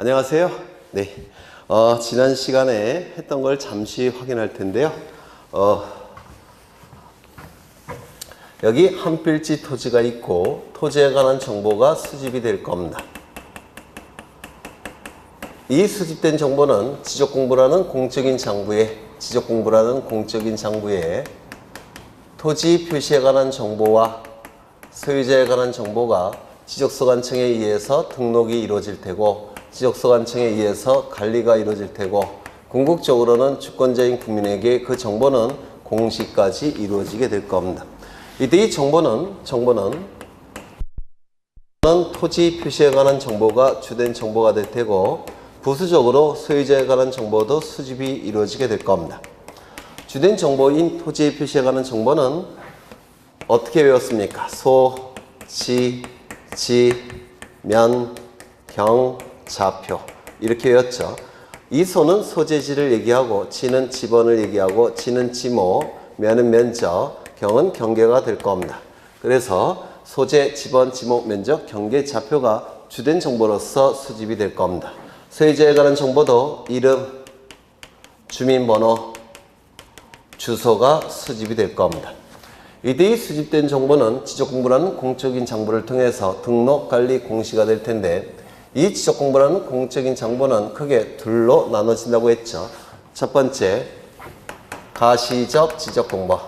안녕하세요. 네. 지난 시간에 했던 걸 잠시 확인할 텐데요. 여기 한 필지 토지가 있고 토지에 관한 정보가 수집이 될 겁니다. 이 수집된 정보는 지적공부라는 공적인 장부에 토지 표시에 관한 정보와 소유자에 관한 정보가 지적소관청에 의해서 등록이 이루어질 테고 지적소관청에 의해서 관리가 이루어질 테고 궁극적으로는 주권자인 국민에게 그 정보는 공시까지 이루어지게 될 겁니다. 이때 이 정보는 토지 표시에 관한 정보가 주된 정보가 될 테고 부수적으로 소유자에 관한 정보도 수집이 이루어지게 될 겁니다. 주된 정보인 토지 표시에 관한 정보는 어떻게 외웠습니까? 소, 지, 면, 경, 좌표 이렇게 외웠죠. 이 소는 소재지를 얘기하고 지는 지번을 얘기하고 지는 지모, 면은 면적, 경은 경계가 될 겁니다. 그래서 소재, 지번, 지목, 면적, 경계, 좌표가 주된 정보로서 수집이 될 겁니다. 소유자에 관한 정보도 이름, 주민번호, 주소가 수집이 될 겁니다. 이때 수집된 정보는 지적공부라는 공적인 장부를 통해서 등록, 관리, 공시가 될 텐데 이 지적공부라는 공적인 장부는 크게 둘로 나눠진다고 했죠. 첫 번째, 가시적 지적공부.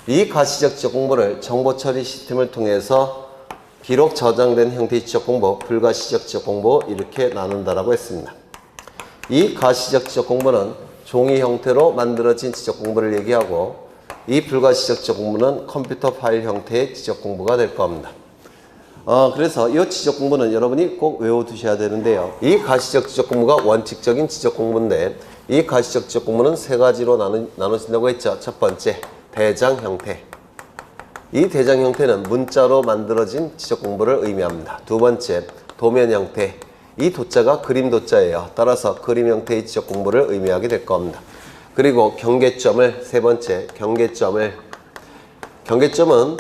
이 가시적 지적공부를 정보처리 시스템을 통해서 기록 저장된 형태의 지적공부, 불가시적 지적공부 이렇게 나눈다라고 했습니다. 이 가시적 지적공부는 종이 형태로 만들어진 지적공부를 얘기하고 이 불가시적 지적공부는 컴퓨터 파일 형태의 지적공부가 될 겁니다. 그래서 이 지적공부는 여러분이 꼭 외워두셔야 되는데요. 이 가시적 지적공부가 원칙적인 지적공부인데 이 가시적 지적공부는 세 가지로 나눠진다고 했죠. 첫 번째, 대장 형태. 이 대장 형태는 문자로 만들어진 지적공부를 의미합니다. 두 번째, 도면 형태. 이 도자가 그림 도자예요. 따라서 그림 형태의 지적공부를 의미하게 될 겁니다. 그리고 경계점을, 세 번째, 경계점은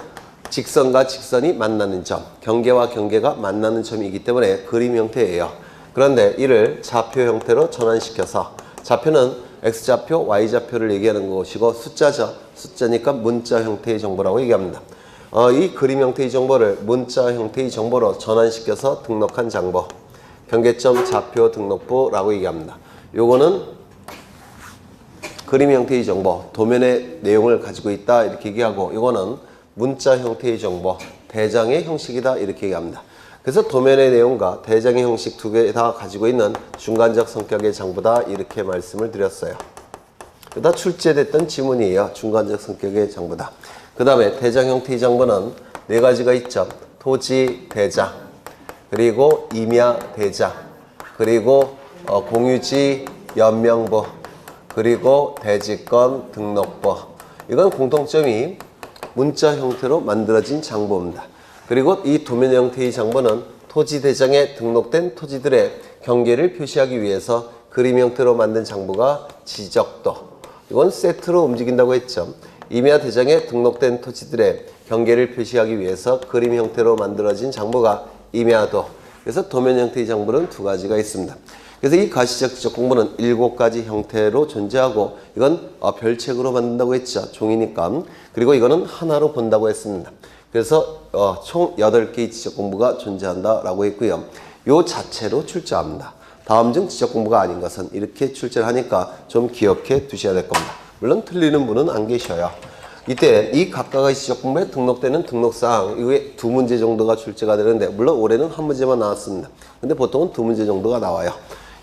직선과 직선이 만나는 점, 경계와 경계가 만나는 점이기 때문에 그림 형태예요. 그런데 이를 좌표 형태로 전환시켜서 좌표는 X좌표, Y좌표를 얘기하는 것이고 숫자죠. 숫자니까 문자 형태의 정보라고 얘기합니다. 이 그림 형태의 정보를 문자 형태의 정보로 전환시켜서 등록한 장부, 경계점 좌표 등록부라고 얘기합니다. 요거는 그림 형태의 정보, 도면의 내용을 가지고 있다 이렇게 얘기하고 요거는 문자 형태의 정보, 대장의 형식이다 이렇게 얘기합니다. 그래서 도면의 내용과 대장의 형식 두 개 다 가지고 있는 중간적 성격의 장부다 이렇게 말씀을 드렸어요. 다 출제됐던 지문이에요. 중간적 성격의 장부다. 그 다음에 대장 형태의 장부는 네 가지가 있죠. 토지 대장, 그리고 임야 대장, 그리고 공유지 연명부, 그리고 대지권 등록부. 이건 공통점이 문자 형태로 만들어진 장부입니다. 그리고 이 도면 형태의 장부는 토지 대장에 등록된 토지들의 경계를 표시하기 위해서 그림 형태로 만든 장부가 지적도. 이건 세트로 움직인다고 했죠. 임야 대장에 등록된 토지들의 경계를 표시하기 위해서 그림 형태로 만들어진 장부가 임야도. 그래서 도면 형태의 장부는 두 가지가 있습니다. 그래서 이 가시적 지적공부는 7가지 형태로 존재하고 이건 별책으로 만든다고 했죠. 종이니까. 그리고 이거는 하나로 본다고 했습니다. 그래서 총 8개의 지적공부가 존재한다라고 했고요. 요 자체로 출제합니다. 다음 중 지적공부가 아닌 것은 이렇게 출제를 하니까 좀 기억해 두셔야 될 겁니다. 물론 틀리는 분은 안 계셔요. 이때 이 각각의 지적공부에 등록되는 등록사항 이후에 2문제 정도가 출제가 되는데 물론 올해는 1문제만 나왔습니다. 근데 보통은 2문제 정도가 나와요.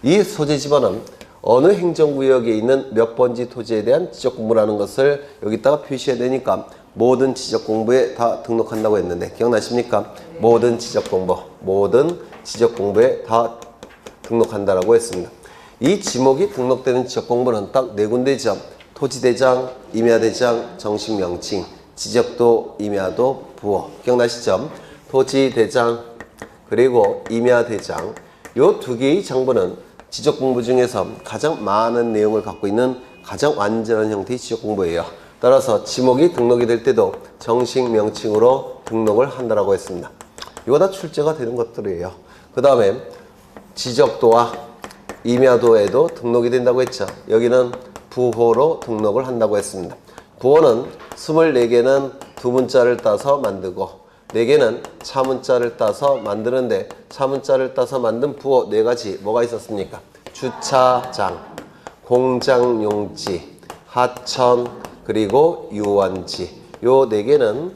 이 소재 지번은 어느 행정구역에 있는 몇 번지 토지에 대한 지적공부라는 것을 여기다가 표시해야 되니까 모든 지적공부에 다 등록한다고 했는데 기억나십니까? 모든 지적공부에 다 등록한다라고 했습니다. 이 지목이 등록되는 지적공부는 딱 4군데죠. 토지대장, 임야대장, 정식명칭, 지적도, 임야도, 부호. 기억나시죠? 토지대장, 그리고 임야대장. 요 2개의 장부는 지적공부 중에서 가장 많은 내용을 갖고 있는 가장 완전한 형태의 지적공부예요. 따라서 지목이 등록이 될 때도 정식 명칭으로 등록을 한다라고 했습니다. 이거 다 출제가 되는 것들이에요. 그 다음에 지적도와 임야도에도 등록이 된다고 했죠. 여기는 부호로 등록을 한다고 했습니다. 부호는 24개는 두 문자를 따서 만들고 4개는 차문자를 따서 만드는데 차문자를 따서 만든 부호 4가지 뭐가 있었습니까? 주차장, 공장용지, 하천, 그리고 유원지. 요 4개는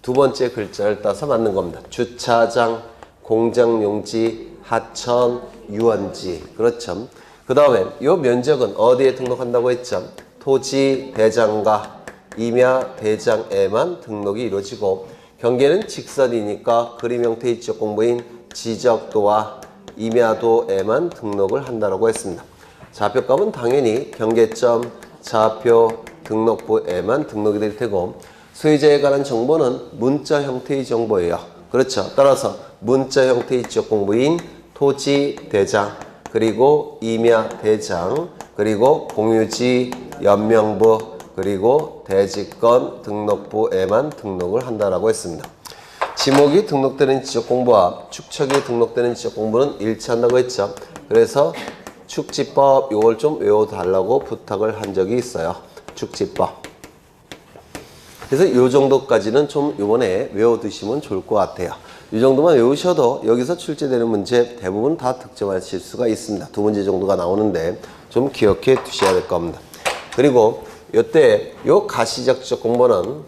두 번째 글자를 따서 만든 겁니다. 주차장, 공장용지, 하천, 유원지. 그렇죠. 그 다음에 요 면적은 어디에 등록한다고 했죠? 토지 대장과 임야 대장에만 등록이 이루어지고 경계는 직선이니까 그림 형태의 지적 공부인 지적도와 임야도에만 등록을 한다고 했습니다. 좌표값은 당연히 경계점, 좌표, 등록부에만 등록이 될 테고 소유자에 관한 정보는 문자 형태의 정보예요. 그렇죠. 따라서 문자 형태의 지적 공부인 토지 대장, 그리고 임야 대장, 그리고 공유지, 연명부, 그리고 대지권 등록부에만 등록을 한다라고 했습니다. 지목이 등록되는 지적 공부와 축척이 등록되는 지적 공부는 일치한다고 했죠. 그래서 축지법 이걸 좀 외워달라고 부탁을 한 적이 있어요. 축지법. 그래서 이 정도까지는 좀 이번에 외워두시면 좋을 것 같아요. 이 정도만 외우셔도 여기서 출제되는 문제 대부분 다 득점하실 수가 있습니다. 2문제 정도가 나오는데 좀 기억해 두셔야 될 겁니다. 그리고 이때 요 가시적 지적 공부는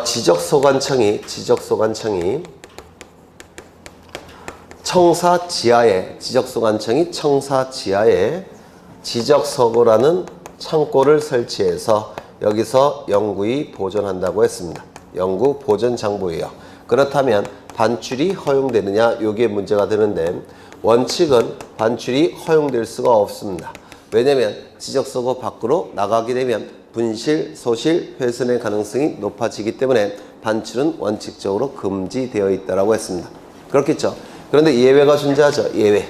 지적소관청이 청사 지하에 지적서고라는 창고를 설치해서 여기서 영구히 보존한다고 했습니다. 영구 보존 장부예요. 그렇다면 반출이 허용되느냐? 요게 문제가 되는데 원칙은 반출이 허용될 수가 없습니다. 왜냐면 지적서고 밖으로 나가게 되면 분실, 소실, 훼손의 가능성이 높아지기 때문에 반출은 원칙적으로 금지되어 있다고 했습니다. 그렇겠죠? 그런데 예외가 존재하죠. 예외.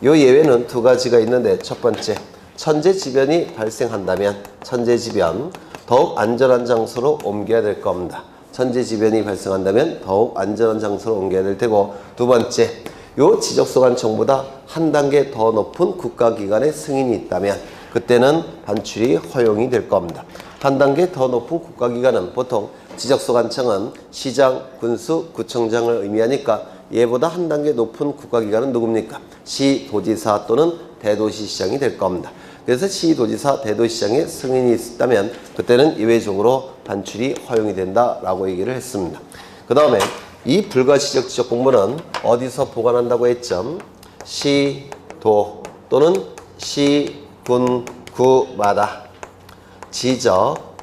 요 예외는 2가지가 있는데 첫 번째, 천재지변이 발생한다면 천재지변 더욱 안전한 장소로 옮겨야 될 겁니다. 천재지변이 발생한다면 더욱 안전한 장소로 옮겨야 될 테고 두 번째, 요 지적소관청보다 한 단계 더 높은 국가기관의 승인이 있다면 그때는 반출이 허용이 될 겁니다. 한 단계 더 높은 국가기관은 보통 지적소관청은 시장, 군수, 구청장을 의미하니까 얘보다 한 단계 높은 국가기관은 누굽니까? 시도지사 또는 대도시시장이 될 겁니다. 그래서 시도지사, 대도시장의 승인이 있다면 그때는 예외적으로 반출이 허용이 된다라고 얘기를 했습니다. 그 다음에 이 불가시적 지적 공부는 어디서 보관한다고 했죠? 시, 도 또는 시, 군, 구마다 지적,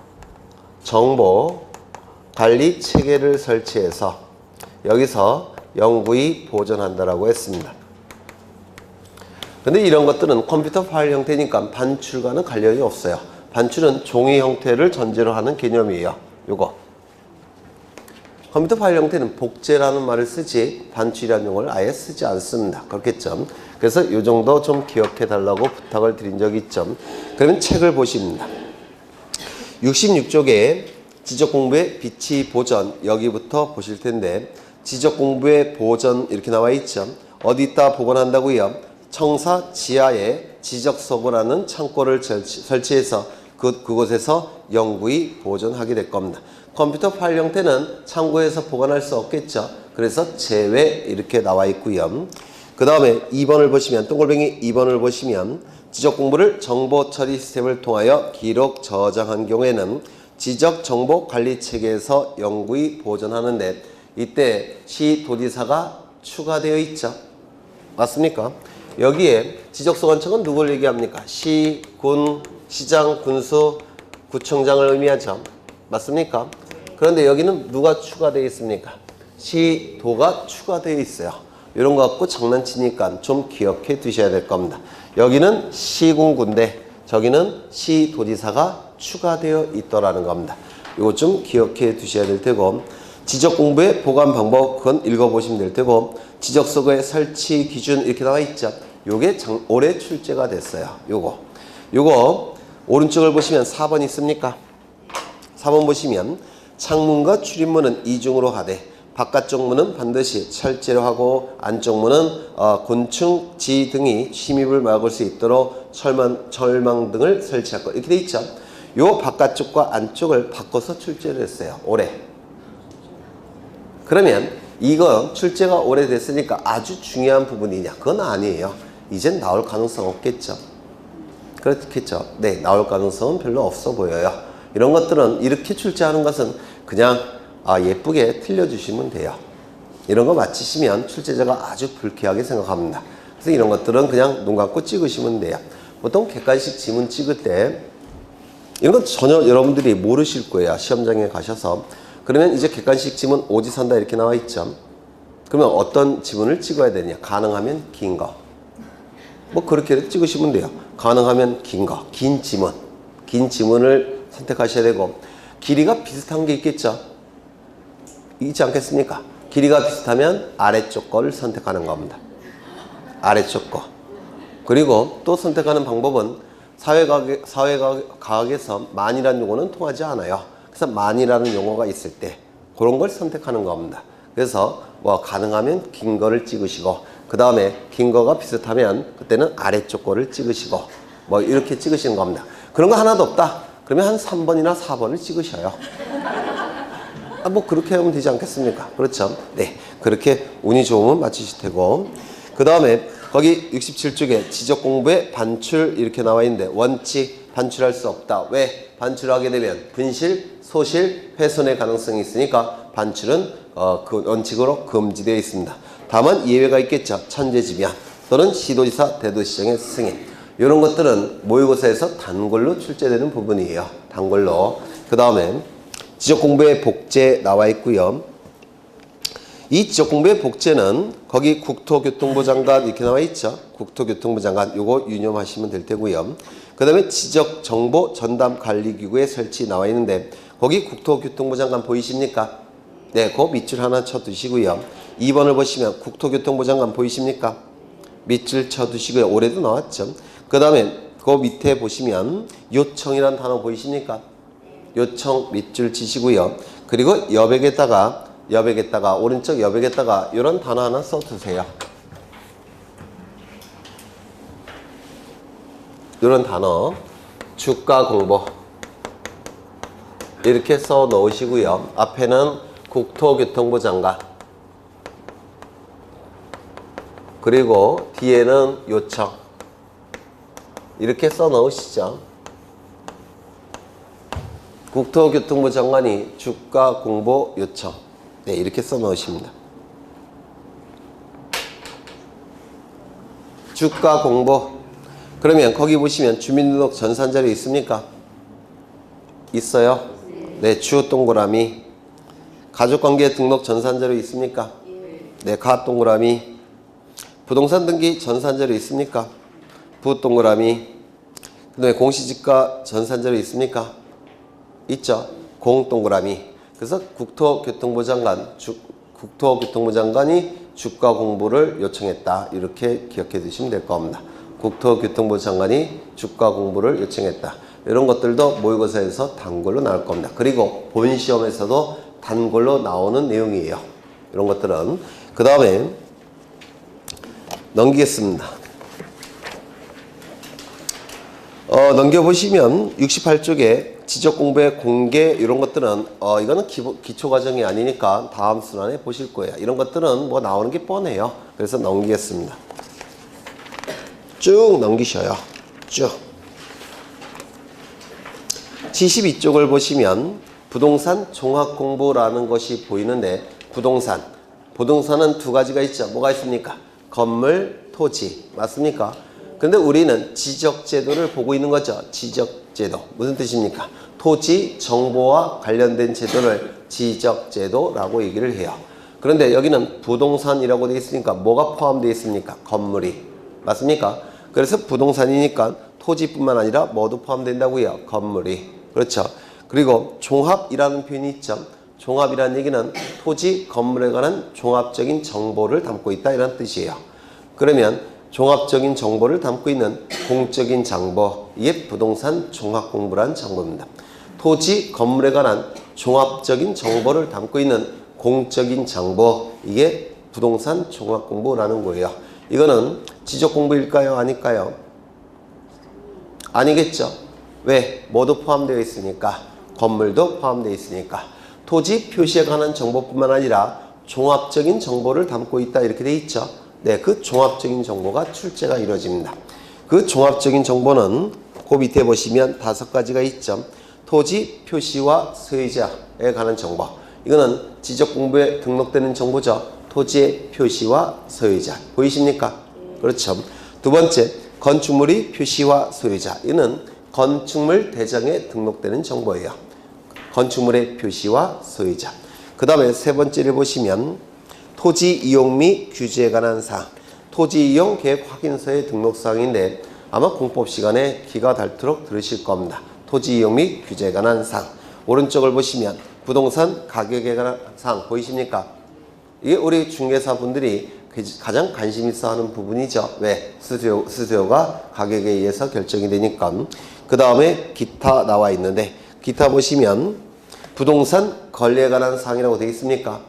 정보, 관리 체계를 설치해서 여기서 영구히 보존한다라고 했습니다. 근데 이런 것들은 컴퓨터 파일 형태니까 반출과는 관련이 없어요. 반출은 종이 형태를 전제로 하는 개념이에요. 요거. 컴퓨터 파일 형태는 복제라는 말을 쓰지 반출이라는 용어를 아예 쓰지 않습니다. 그렇겠죠? 그래서 이 정도 좀 기억해 달라고 부탁을 드린 적이 있죠. 그러면 책을 보십니다. 66쪽에 지적공부의 비치 보전 여기부터 보실 텐데 지적공부의 보전 이렇게 나와 있죠. 어디다 보관한다고요? 청사 지하에 지적서고라는 창고를 설치해서 그곳에서 영구히 보존하게 될 겁니다. 컴퓨터 파일 형태는 창고에서 보관할 수 없겠죠. 그래서 제외 이렇게 나와 있고요. 그 다음에 2번을 보시면 동글뱅이 2번을 보시면 지적공부를 정보처리 시스템을 통하여 기록 저장한 경우에는 지적정보관리체계에서 영구히 보존하는데 이때 시도지사가 추가되어 있죠. 맞습니까? 여기에 지적소관청은 누굴 얘기합니까? 시, 군, 시장, 군수, 구청장을 의미하죠. 맞습니까? 그런데 여기는 누가 추가되어 있습니까? 시도가 추가되어 있어요. 이런 거 갖고 장난치니까 좀 기억해 두셔야 될 겁니다. 여기는 시군군데 저기는 시도지사가 추가되어 있더라는 겁니다. 이거 좀 기억해 두셔야 될 테고 지적공부의 보관 방법 그건 읽어보시면 될 테고 지적서고의 설치 기준 이렇게 나와 있죠. 요게 올해 출제가 됐어요. 요거 오른쪽을 보시면 4번 있습니까? 4번 보시면 창문과 출입문은 이중으로 하되 바깥쪽 문은 반드시 철제로 하고 안쪽 문은 곤충, 쥐 등이 침입을 막을 수 있도록 철망 등을 설치할 것. 이렇게 돼 있죠. 요 바깥쪽과 안쪽을 바꿔서 출제를 했어요. 올해. 그러면 이건 출제가 오래됐으니까 아주 중요한 부분이냐? 그건 아니에요. 이젠 나올 가능성 없겠죠. 그렇겠죠. 네, 나올 가능성은 별로 없어 보여요. 이런 것들은 이렇게 출제하는 것은 그냥 예쁘게 틀려주시면 돼요. 이런 거 맞히시면 출제자가 아주 불쾌하게 생각합니다. 그래서 이런 것들은 그냥 눈 감고 찍으시면 돼요. 보통 객관식 지문 찍을 때 이런 건 전혀 여러분들이 모르실 거예요. 시험장에 가셔서. 그러면 이제 객관식 지문 오지선다 이렇게 나와 있죠. 그러면 어떤 지문을 찍어야 되냐? 가능하면 긴 거. 뭐 그렇게 찍으시면 돼요. 가능하면 긴 거, 긴 지문. 긴 지문을 선택하셔야 되고 길이가 비슷한 게 있겠죠. 있지 않겠습니까? 길이가 비슷하면 아래쪽 거를 선택하는 겁니다. 아래쪽 거. 그리고 또 선택하는 방법은 사회과학에서 만이라는 용어는 통하지 않아요. 그래서 만이라는 용어가 있을 때 그런 걸 선택하는 겁니다. 그래서 뭐 가능하면 긴 거를 찍으시고 그 다음에 긴 거가 비슷하면 그때는 아래쪽 거를 찍으시고 뭐 이렇게 찍으시는 겁니다. 그런 거 하나도 없다. 그러면 한 3번이나 4번을 찍으셔요. 뭐 그렇게 하면 되지 않겠습니까? 그렇죠? 네, 그렇게 운이 좋으면 맞추실 테고 그 다음에 거기 67쪽에 지적 공부의 반출 이렇게 나와 있는데 원칙 반출할 수 없다. 왜? 반출하게 되면 분실, 소실, 훼손의 가능성이 있으니까 반출은 그 원칙으로 금지되어 있습니다. 다만 예외가 있겠죠. 천재지변 또는 시도지사, 대도시장의 승인 이런 것들은 모의고사에서 단골로 출제되는 부분이에요. 단골로. 그 다음에 지적공부의 복제 나와 있고요. 이 지적공부의 복제는 거기 국토교통부 장관 이렇게 나와 있죠. 국토교통부 장관 요거 유념하시면 될 테고요. 그 다음에 지적정보 전담관리기구의 설치 나와 있는데 거기 국토교통부 장관 보이십니까? 네, 그 밑줄 하나 쳐두시고요. 2번을 보시면 국토교통부 장관 보이십니까? 밑줄 쳐두시고요. 올해도 나왔죠. 그 다음에 그 밑에 보시면 요청이라는 단어 보이십니까? 요청 밑줄 치시고요. 그리고 여백에다가 오른쪽 여백에다가 이런 단어 하나 써두세요. 이런 단어 주가 공보 이렇게 써 넣으시고요. 앞에는 국토교통부 장관 그리고 뒤에는 요청 이렇게 써 넣으시죠. 국토교통부 장관이 주가 공보 요청 네, 이렇게 써 넣으십니다. 주가 공보 그러면 거기 보시면 주민등록 전산자료 있습니까? 있어요? 네, 주 동그라미 가족관계 등록 전산자료 있습니까? 네, 가 동그라미 부동산 등기 전산자료 있습니까? 부 동그라미 그 다음에 공시지가 전산자료 있습니까? 있죠? 공 동그라미 그래서 국토교통부 장관이 주가 공보를 요청했다. 이렇게 기억해 두시면 될 겁니다. 국토교통부 장관이 주가 공보를 요청했다. 이런 것들도 모의고사에서 단골로 나올 겁니다. 그리고 본 시험에서도 단골로 나오는 내용이에요. 이런 것들은. 그 다음에 넘기겠습니다. 넘겨보시면 68쪽에 지적공부의 공개 이런 것들은 이거는 기초과정이 아니니까 다음 순환에 보실 거예요. 이런 것들은 뭐 나오는 게 뻔해요. 그래서 넘기겠습니다. 쭉 넘기셔요. 쭉. 72쪽을 보시면 부동산 종합공부라는 것이 보이는데 부동산은 두 가지가 있죠. 뭐가 있습니까? 건물, 토지 맞습니까? 근데 우리는 지적제도를 보고 있는 거죠. 지적제도. 무슨 뜻입니까? 토지, 정보와 관련된 제도를 지적제도라고 얘기를 해요. 그런데 여기는 부동산이라고 되어 있으니까 뭐가 포함되어 있습니까? 건물이. 맞습니까? 그래서 부동산이니까 토지뿐만 아니라 뭐도 포함된다고요? 건물이. 그렇죠. 그리고 종합이라는 표현이 있죠. 종합이라는 얘기는 토지, 건물에 관한 종합적인 정보를 담고 있다 이런 뜻이에요. 그러면 종합적인 정보를 담고 있는 공적인 정보, 이게 부동산 종합공부라는 정보입니다. 토지, 건물에 관한 종합적인 정보를 담고 있는 공적인 정보, 이게 부동산 종합공부라는 거예요. 이거는 지적공부일까요? 아닐까요? 아니겠죠. 왜? 모두 포함되어 있으니까. 건물도 포함되어 있으니까. 토지 표시에 관한 정보뿐만 아니라 종합적인 정보를 담고 있다 이렇게 돼 있죠. 네, 그 종합적인 정보가 출제가 이루어집니다. 그 종합적인 정보는 그 밑에 보시면 5가지가 있죠. 토지 표시와 소유자에 관한 정보. 이거는 지적공부에 등록되는 정보죠. 토지의 표시와 소유자. 보이십니까? 그렇죠. 두 번째, 건축물의 표시와 소유자. 이는 건축물 대장에 등록되는 정보예요. 건축물의 표시와 소유자. 그 다음에 세 번째를 보시면 토지 이용 및 규제에 관한 사항. 토지 이용 계획 확인서의 등록사항인데 아마 공법 시간에 기가 닳도록 들으실 겁니다. 토지 이용 및 규제에 관한 사항. 오른쪽을 보시면 부동산 가격에 관한 사항 보이십니까? 이게 우리 중개사 분들이 가장 관심 있어 하는 부분이죠. 왜? 수수료가 가격에 의해서 결정이 되니까. 그 다음에 기타 나와 있는데 기타 보시면 부동산 권리에 관한 사항이라고 되어 있습니까?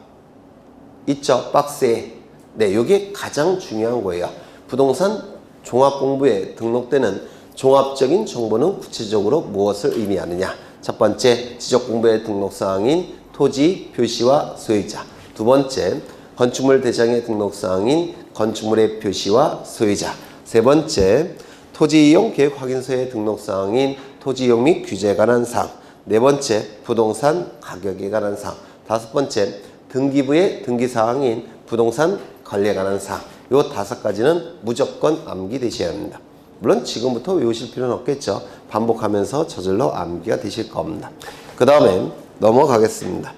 있죠. 박스에. 네, 이게 가장 중요한 거예요. 부동산 종합공부에 등록되는 종합적인 정보는 구체적으로 무엇을 의미하느냐. 첫 번째, 지적공부의 등록사항인 토지 표시와 소유자. 두 번째, 건축물 대장의 등록사항인 건축물의 표시와 소유자. 세 번째, 토지이용 계획 확인서의 등록사항인 토지이용 및 규제에 관한 사항. 네 번째, 부동산 가격에 관한 사항. 다섯 번째, 등기부의 등기사항인 부동산 관리에 관한 사항. 이 5가지는 무조건 암기되셔야 합니다. 물론 지금부터 외우실 필요는 없겠죠. 반복하면서 저절로 암기가 되실 겁니다. 그 다음에 넘어가겠습니다.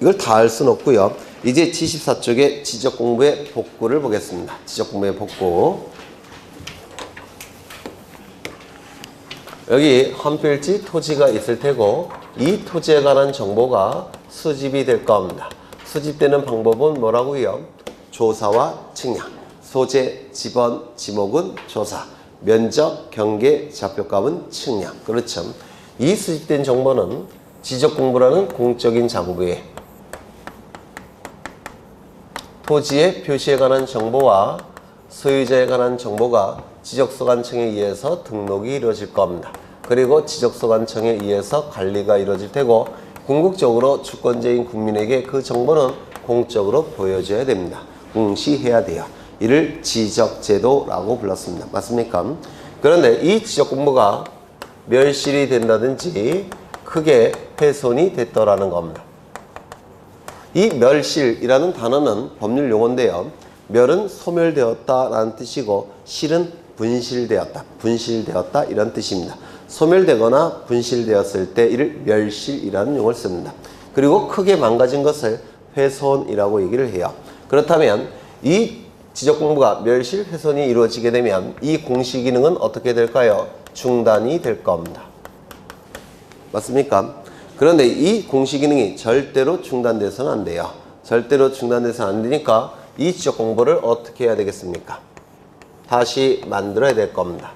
이걸 다 할 수는 없고요. 이제 74쪽에 지적공부의 복구를 보겠습니다. 지적공부의 복구. 여기 한 필지 토지가 있을 테고 이 토지에 관한 정보가 수집이 될 겁니다. 수집되는 방법은 뭐라고요? 조사와 측량, 소재, 지번, 지목은 조사, 면적, 경계, 좌표값은 측량. 그렇죠. 이 수집된 정보는 지적공부라는 공적인 장부에 토지의 표시에 관한 정보와 소유자에 관한 정보가 지적소관청에 의해서 등록이 이루어질 겁니다. 그리고 지적소관청에 의해서 관리가 이루어질 테고 궁극적으로 주권자인 국민에게 그 정보는 공적으로 보여줘야 됩니다. 공시해야 돼요. 이를 지적제도라고 불렀습니다. 맞습니까? 그런데 이 지적공부가 멸실이 된다든지 크게 훼손이 됐더라는 겁니다. 이 멸실이라는 단어는 법률 용어인데요. 멸은 소멸되었다라는 뜻이고 실은 분실되었다, 분실되었다 이런 뜻입니다. 소멸되거나 분실되었을 때 이를 멸실이라는 용어를 씁니다. 그리고 크게 망가진 것을 훼손이라고 얘기를 해요. 그렇다면 이 지적공부가 멸실, 훼손이 이루어지게 되면 이 공시 기능은 어떻게 될까요? 중단이 될 겁니다. 맞습니까? 그런데 이 공시 기능이 절대로 중단돼서는 안 돼요. 절대로 중단돼서는 안 되니까 이 지적공부를 어떻게 해야 되겠습니까? 다시 만들어야 될 겁니다.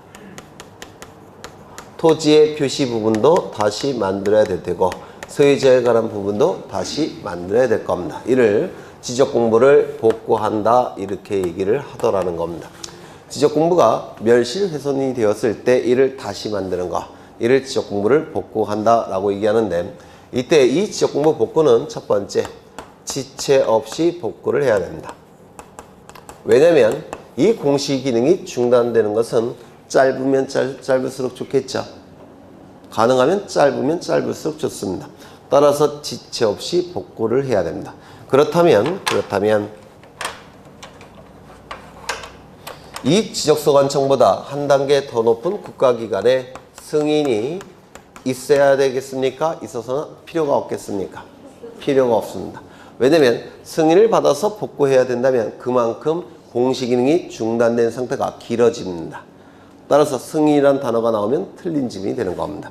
토지의 표시 부분도 다시 만들어야 될 테고 소유자에 관한 부분도 다시 만들어야 될 겁니다. 이를 지적공부를 복구한다 이렇게 얘기를 하더라는 겁니다. 지적공부가 멸실훼손이 되었을 때 이를 다시 만드는 거, 이를 지적공부를 복구한다 라고 얘기하는데 이때 이 지적공부 복구는 첫 번째, 지체 없이 복구를 해야 됩니다. 왜냐면 이 공시 기능이 중단되는 것은 짧으면 짧을수록 좋겠죠. 가능하면 짧으면 짧을수록 좋습니다. 따라서 지체 없이 복구를 해야 됩니다. 그렇다면 이 지적소관청보다 한 단계 더 높은 국가기관의 승인이 있어야 되겠습니까? 있어서는 필요가 없겠습니까? 필요가 없습니다. 왜냐면 승인을 받아서 복구해야 된다면 그만큼 공시 기능이 중단된 상태가 길어집니다. 따라서 승인이라는 단어가 나오면 틀린 질문이 되는 겁니다.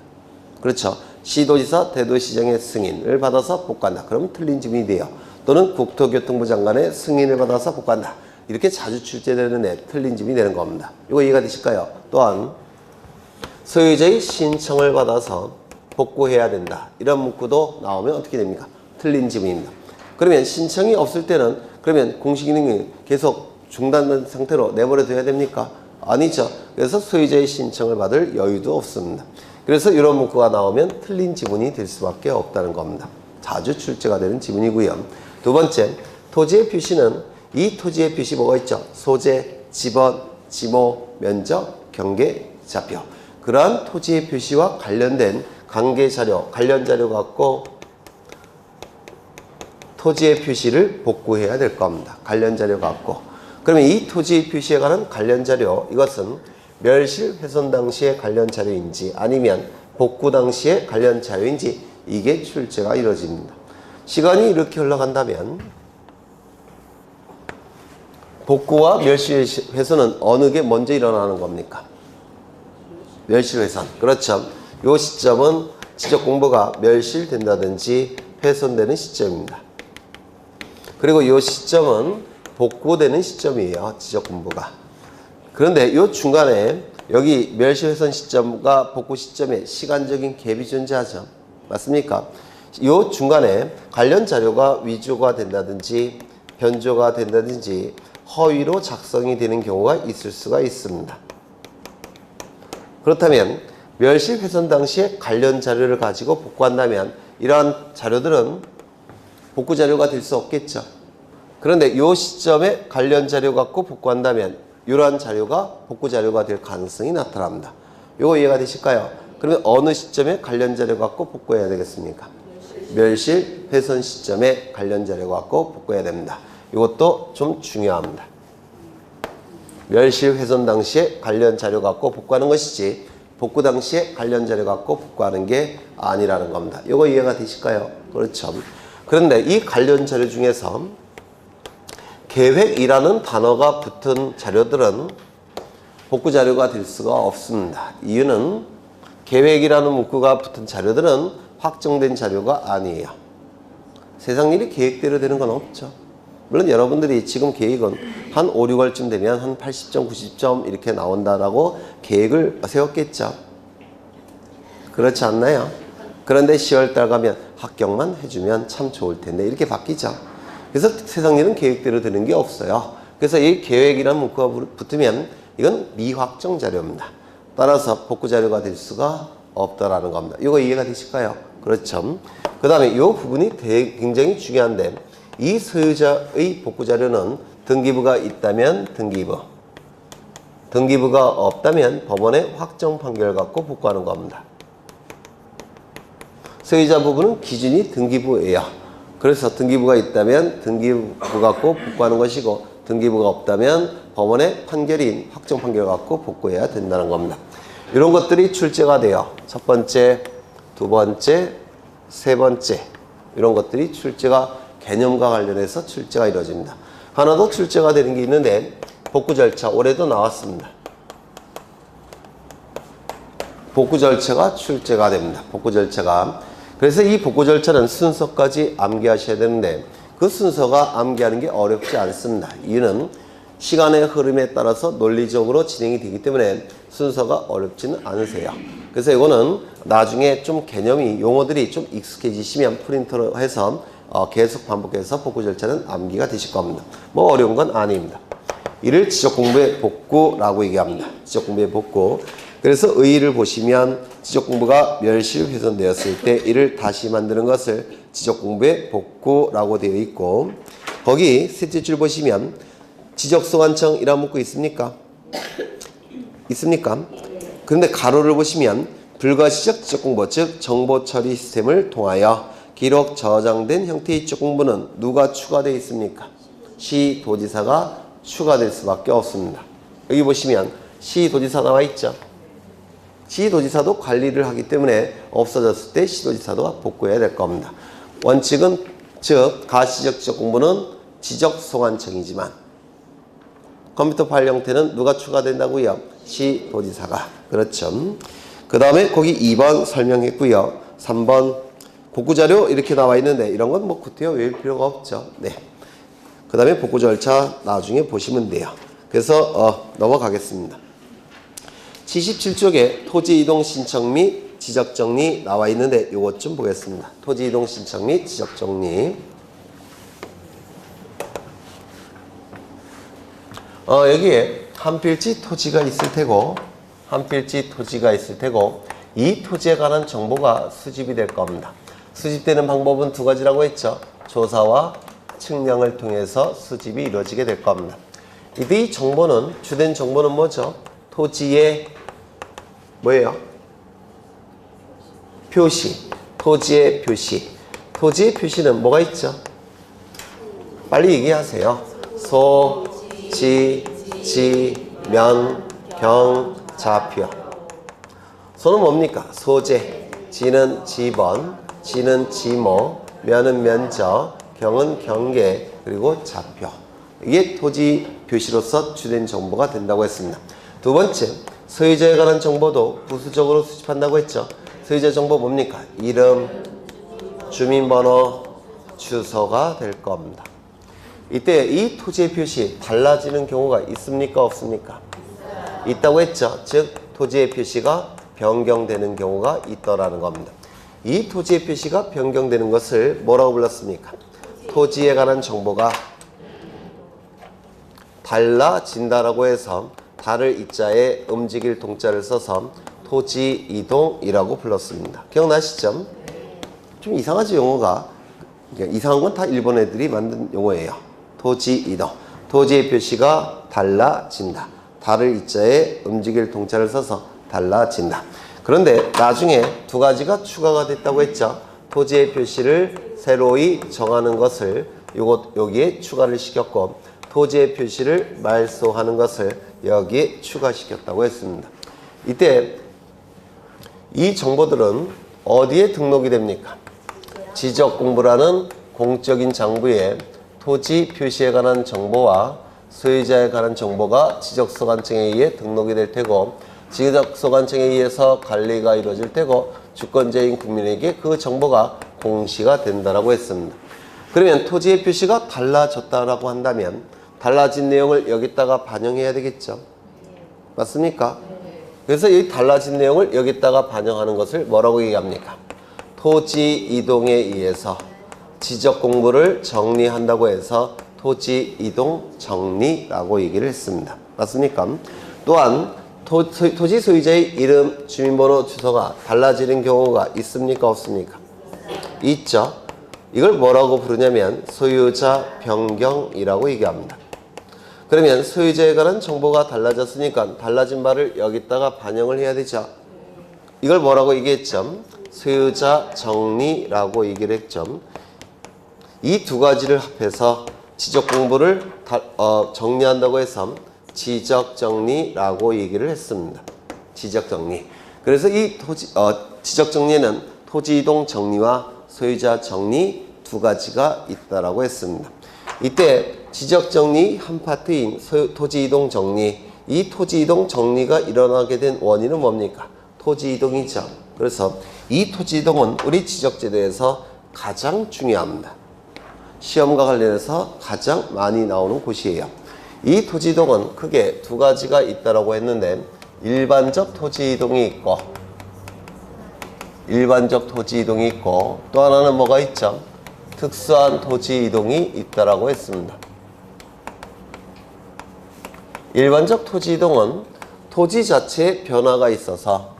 그렇죠. 시도지사, 대도시장의 승인을 받아서 복구한다. 그러면 틀린 질문이 돼요. 또는 국토교통부 장관의 승인을 받아서 복구한다. 이렇게 자주 출제되는데 틀린 질문이 되는 겁니다. 이거 이해가 되실까요? 또한 소유자의 신청을 받아서 복구해야 된다. 이런 문구도 나오면 어떻게 됩니까? 틀린 지문입니다. 그러면 신청이 없을 때는 그러면 공시기능이 계속 중단된 상태로 내버려둬야 됩니까? 아니죠. 그래서 소유자의 신청을 받을 여유도 없습니다. 그래서 이런 문구가 나오면 틀린 지문이 될 수밖에 없다는 겁니다. 자주 출제가 되는 지문이고요. 두 번째, 토지의 표시는 이 토지의 표시 뭐가 있죠? 소재, 지번, 지모, 면적, 경계, 좌표. 그러한 토지의 표시와 관련된 관계 자료, 관련 자료 갖고 토지의 표시를 복구해야 될 겁니다. 관련 자료 갖고. 그러면 이 토지의 표시에 관한 관련 자료, 이것은 멸실 훼손 당시의 관련 자료인지 아니면 복구 당시의 관련 자료인지 이게 출제가 이루어집니다. 시간이 이렇게 흘러간다면 복구와 멸실 훼손은 어느 게 먼저 일어나는 겁니까? 멸실 훼손. 그렇죠. 이 시점은 지적 공부가 멸실된다든지 훼손되는 시점입니다. 그리고 이 시점은 복구되는 시점이에요. 지적 공부가. 그런데 이 중간에 여기 멸실 훼손 시점과 복구 시점에 시간적인 갭이 존재하죠. 맞습니까? 이 중간에 관련 자료가 위조가 된다든지 변조가 된다든지 허위로 작성이 되는 경우가 있을 수가 있습니다. 그렇다면 멸실 훼손 당시에 관련 자료를 가지고 복구한다면 이러한 자료들은 복구 자료가 될 수 없겠죠. 그런데 이 시점에 관련 자료 갖고 복구한다면 이러한 자료가 복구 자료가 될 가능성이 나타납니다. 이거 이해가 되실까요? 그러면 어느 시점에 관련 자료 갖고 복구해야 되겠습니까? 멸실 훼손 시점에 관련 자료 갖고 복구해야 됩니다. 이것도 좀 중요합니다. 멸실 훼손 당시에 관련 자료 갖고 복구하는 것이지 복구 당시에 관련 자료 갖고 복구하는 게 아니라는 겁니다. 이거 이해가 되실까요? 그렇죠. 그런데 이 관련 자료 중에서 계획이라는 단어가 붙은 자료들은 복구 자료가 될 수가 없습니다. 이유는 계획이라는 문구가 붙은 자료들은 확정된 자료가 아니에요. 세상 일이 계획대로 되는 건 없죠. 물론 여러분들이 지금 계획은 한 5, 6월쯤 되면 한 80점, 90점 이렇게 나온다라고 계획을 세웠겠죠. 그렇지 않나요? 그런데 10월달 가면 합격만 해주면 참 좋을 텐데 이렇게 바뀌죠. 그래서 세상 일은 계획대로 되는 게 없어요. 그래서 이 계획이라는 문구가 붙으면 이건 미확정 자료입니다. 따라서 복구 자료가 될 수가 없다라는 겁니다. 이거 이해가 되실까요? 그렇죠. 그 다음에 이 부분이 굉장히 중요한데 이 소유자의 복구 자료는 등기부가 있다면 등기부, 등기부가 없다면 법원의 확정 판결 갖고 복구하는 겁니다. 소유자 부분은 기준이 등기부예요. 그래서 등기부가 있다면 등기부 갖고 복구하는 것이고 등기부가 없다면 법원의 판결인 확정 판결 갖고 복구해야 된다는 겁니다. 이런 것들이 출제가 돼요. 첫 번째, 두 번째, 세 번째 이런 것들이 출제가 개념과 관련해서 출제가 이루어집니다. 하나 더 출제가 되는 게 있는데 복구 절차 올해도 나왔습니다. 복구 절차가 출제가 됩니다. 복구 절차가. 그래서 이 복구 절차는 순서까지 암기하셔야 되는데 그 순서가 암기하는 게 어렵지 않습니다. 이유는 시간의 흐름에 따라서 논리적으로 진행이 되기 때문에 순서가 어렵지는 않으세요. 그래서 이거는 나중에 좀 개념이 용어들이 좀 익숙해지시면 프린터로 해서 계속 반복해서 복구 절차는 암기가 되실 겁니다. 뭐 어려운 건 아닙니다. 이를 지적공부의 복구라고 얘기합니다. 지적공부의 복구. 그래서 의의를 보시면 지적공부가 멸실 훼손되었을 때 이를 다시 만드는 것을 지적공부의 복구라고 되어 있고 거기 셋째 줄 보시면 지적소관청이라는 문구 있습니까? 있습니까? 그런데 가로를 보시면 불가시적 지적공부 즉 정보처리 시스템을 통하여 기록 저장된 형태의 지적공부는 누가 추가되어 있습니까? 시도지사가 추가될 수밖에 없습니다. 여기 보시면 시도지사 나와 있죠. 시도지사도 관리를 하기 때문에 없어졌을 때 시도지사도 복구해야 될 겁니다. 원칙은 즉 가시적 지적공부는 지적소관청이지만 컴퓨터 파일 형태는 누가 추가된다고요? 시도지사가. 그렇죠. 그 다음에 거기 2번 설명했고요. 3번 복구자료 이렇게 나와 있는데 이런 건 뭐 구태여 외울 필요가 없죠. 네. 그 다음에 복구 절차 나중에 보시면 돼요. 그래서 넘어가겠습니다. 77쪽에 토지 이동 신청 및 지적정리 나와 있는데 요것 좀 보겠습니다. 토지 이동 신청 및 지적정리. 여기에 한 필지 토지가 있을 테고 이 토지에 관한 정보가 수집이 될 겁니다. 수집되는 방법은 두 가지라고 했죠. 조사와 측량을 통해서 수집이 이루어지게 될 겁니다. 이 정보는, 주된 정보는 뭐죠? 토지의 뭐예요? 표시. 토지의 표시. 토지의 표시는 뭐가 있죠? 빨리 얘기하세요. 소, 지, 면, 경, 좌표. 소는 뭡니까? 소재. 지는 지번. 지는 지모. 면은 면적. 경은 경계. 그리고 좌표. 이게 토지 표시로서 주된 정보가 된다고 했습니다. 두 번째, 소유자에 관한 정보도 부수적으로 수집한다고 했죠. 소유자 정보 뭡니까? 이름, 주민번호, 주소가 될 겁니다. 이때 이 토지의 표시 달라지는 경우가 있습니까? 없습니까? 있다고 했죠. 즉 토지의 표시가 변경되는 경우가 있더라는 겁니다. 이 토지의 표시가 변경되는 것을 뭐라고 불렀습니까? 토지에 관한 정보가 달라진다라고 해서 달을 이자에 움직일 동자를 써서 토지 이동이라고 불렀습니다. 기억나시죠? 좀 이상하죠, 용어가. 그러니까 이상한 건 다 일본 애들이 만든 용어예요. 토지 이동. 토지의 표시가 달라진다. 달을 이자에 움직일 동자를 써서 달라진다. 그런데 나중에 두 가지가 추가가 됐다고 했죠. 토지의 표시를 새로이 정하는 것을 여기에 추가를 시켰고, 토지의 표시를 말소하는 것을 여기에 추가시켰다고 했습니다. 이때 이 정보들은 어디에 등록이 됩니까? 지적공부라는 공적인 장부에 토지 표시에 관한 정보와 소유자에 관한 정보가 지적소관청에 의해 등록이 될 테고, 지적소관청에 의해서 관리가 이루어질 테고, 주권자인 국민에게 그 정보가 공시가 된다라고 했습니다. 그러면 토지의 표시가 달라졌다라고 한다면 달라진 내용을 여기다가 반영해야 되겠죠. 맞습니까? 그래서 이 달라진 내용을 여기다가 반영하는 것을 뭐라고 얘기합니까? 토지 이동에 의해서 지적 공부를 정리한다고 해서 토지 이동 정리라고 얘기를 했습니다. 맞습니까? 또한 토지 소유자의 이름, 주민번호, 주소가 달라지는 경우가 있습니까? 없습니까? 있죠. 이걸 뭐라고 부르냐면 소유자 변경이라고 얘기합니다. 그러면 소유자에 관한 정보가 달라졌으니까 달라진 바를 여기다가 반영을 해야 되죠. 이걸 뭐라고 얘기했죠? 소유자 정리라고 얘기를 했죠. 이 두 가지를 합해서 지적 공부를 정리한다고 해서 지적 정리라고 얘기를 했습니다. 지적 정리. 그래서 이 지적 정리는 토지 이동 정리와 소유자 정리 두 가지가 있다라고 했습니다. 이때 지적 정리 한 파트인 토지 이동 정리, 이 토지 이동 정리가 일어나게 된 원인은 뭡니까? 토지 이동이죠. 그래서 이 토지 이동은 우리 지적제도에서 가장 중요합니다. 시험과 관련해서 가장 많이 나오는 곳이에요. 이 토지 이동은 크게 두 가지가 있다라고 했는데, 일반적 토지 이동이 있고 또 하나는 뭐가 있죠? 특수한 토지 이동이 있다라고 했습니다. 일반적 토지 이동은 토지 자체에 변화가 있어서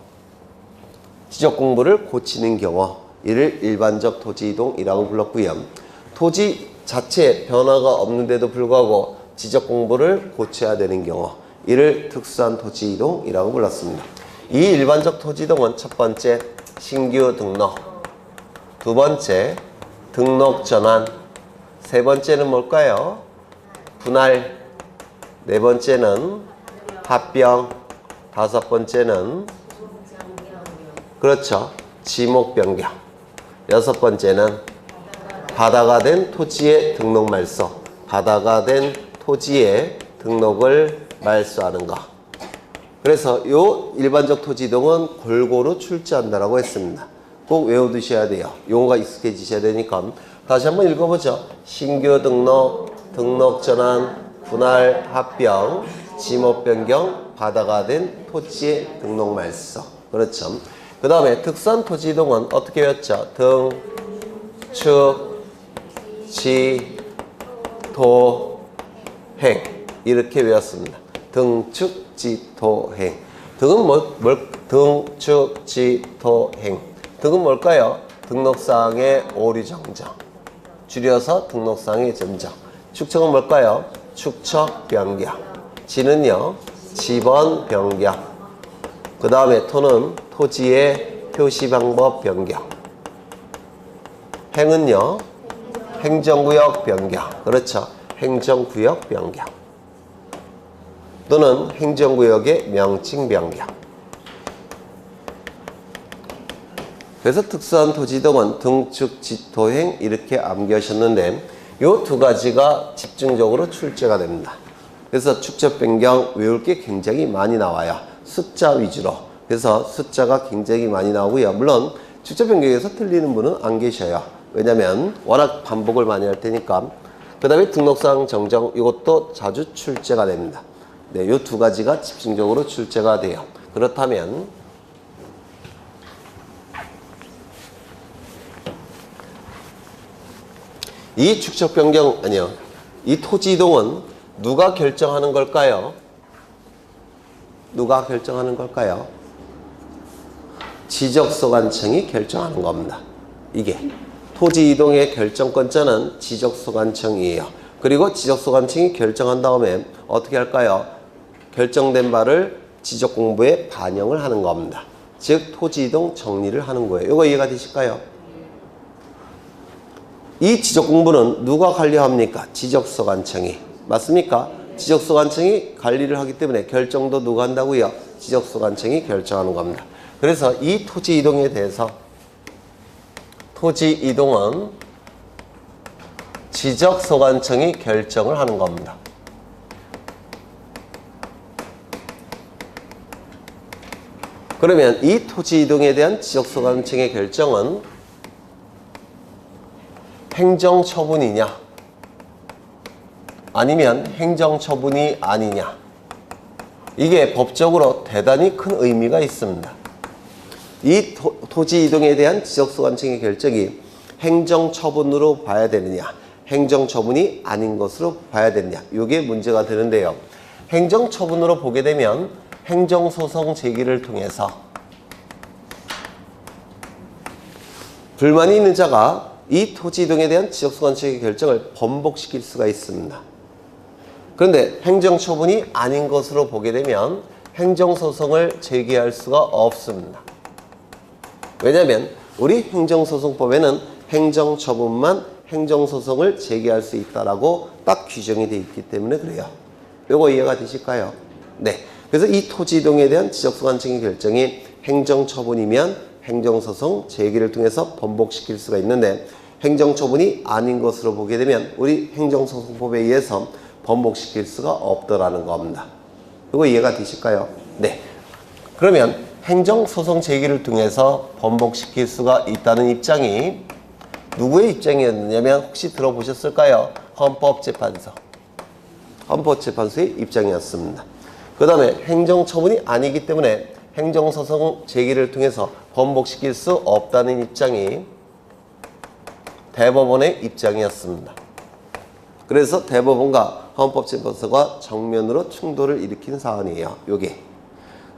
지적 공부를 고치는 경우, 이를 일반적 토지 이동이라고 불렀고요. 토지 자체에 변화가 없는데도 불구하고 지적 공부를 고쳐야 되는 경우, 이를 특수한 토지 이동이라고 불렀습니다. 이 일반적 토지 이동은 첫 번째 신규 등록, 두 번째 등록 전환, 세 번째는 뭘까요? 분할, 네 번째는 합병, 다섯 번째는 그렇죠, 지목 변경, 여섯 번째는 바다가 된 토지의 등록 말소, 바다가 된 토지의 등록을 말소하는 것. 그래서 이 일반적 토지 이동은 골고루 출제한다라고 했습니다. 꼭 외워두셔야 돼요. 용어가 익숙해지셔야 되니까. 다시 한번 읽어보죠. 신규 등록, 등록 전환, 분할, 합병, 지목 변경, 바다가 된 토지의 등록 말소. 그렇죠. 그 다음에 특수한 토지 이동은 어떻게 외웠죠? 등, 축, 지, 도, 행 이렇게 외웠습니다. 등, 축, 지, 도, 행. 등은 등, 축, 지, 도, 행. 등은 뭘까요? 등록상의 오류 정정. 줄여서 등록상의 정정. 축척은 뭘까요? 축척 변경. 지는요, 지번 변경. 그 다음에 토는 토지의 표시 방법 변경. 행은요, 행정구역 변경. 그렇죠. 행정구역 변경. 또는 행정구역의 명칭 변경. 그래서 특수한 토지 이동은 등축, 지토행 이렇게 암기하셨는데 이 두 가지가 집중적으로 출제가 됩니다. 그래서 축적 변경 외울 게 굉장히 많이 나와요. 숫자 위주로. 그래서 숫자가 굉장히 많이 나오고요. 물론 축적 변경에서 틀리는 분은 안 계셔요. 왜냐면 워낙 반복을 많이 할 테니까. 그 다음에 등록상 정정 이것도 자주 출제가 됩니다. 네, 이 두 가지가 집중적으로 출제가 돼요. 그렇다면 이 축적 변경 아니요. 이 토지 이동은 누가 결정하는 걸까요? 누가 결정하는 걸까요? 지적소관청이 결정하는 겁니다. 이게 토지 이동의 결정권자는 지적소관청이에요. 그리고 지적소관청이 결정한 다음에 어떻게 할까요? 결정된 바를 지적공부에 반영을 하는 겁니다. 즉 토지 이동 정리를 하는 거예요. 이거 이해가 되실까요? 이 지적공부는 누가 관리합니까? 지적소관청이. 맞습니까? 지적소관청이 관리를 하기 때문에 결정도 누가 한다고요? 지적소관청이 결정하는 겁니다. 그래서 이 토지 이동에 대해서 토지 이동은 지적소관청이 결정을 하는 겁니다. 그러면 이 토지 이동에 대한 지적소관청의 결정은 행정처분이냐 아니면 행정처분이 아니냐, 이게 법적으로 대단히 큰 의미가 있습니다. 이 토지 이동에 대한 지적소관청의 결정이 행정처분으로 봐야 되느냐 행정처분이 아닌 것으로 봐야 되느냐, 이게 문제가 되는데요. 행정처분으로 보게 되면 행정소송 제기를 통해서 불만이 있는 자가 이 토지 이동에 대한 지적소관청의 결정을 번복시킬 수가 있습니다. 그런데 행정처분이 아닌 것으로 보게 되면 행정소송을 제기할 수가 없습니다. 왜냐하면 우리 행정소송법에는 행정처분만 행정소송을 제기할 수 있다라고 딱 규정이 되어 있기 때문에 그래요. 이거 이해가 되실까요? 네. 그래서 이 토지 이동에 대한 지적소관청의 결정이 행정처분이면 행정소송 제기를 통해서 번복시킬 수가 있는데 행정처분이 아닌 것으로 보게 되면 우리 행정소송법에 의해서 번복시킬 수가 없더라는 겁니다. 이거 이해가 되실까요? 네. 그러면 행정소송 제기를 통해서 번복시킬 수가 있다는 입장이 누구의 입장이었느냐면 혹시 들어보셨을까요? 헌법재판소. 헌법재판소의 입장이었습니다. 그 다음에 행정처분이 아니기 때문에 행정소송 제기를 통해서 번복시킬 수 없다는 입장이 대법원의 입장이었습니다. 그래서 대법원과 헌법재판소가 정면으로 충돌을 일으킨 사안이에요. 요게.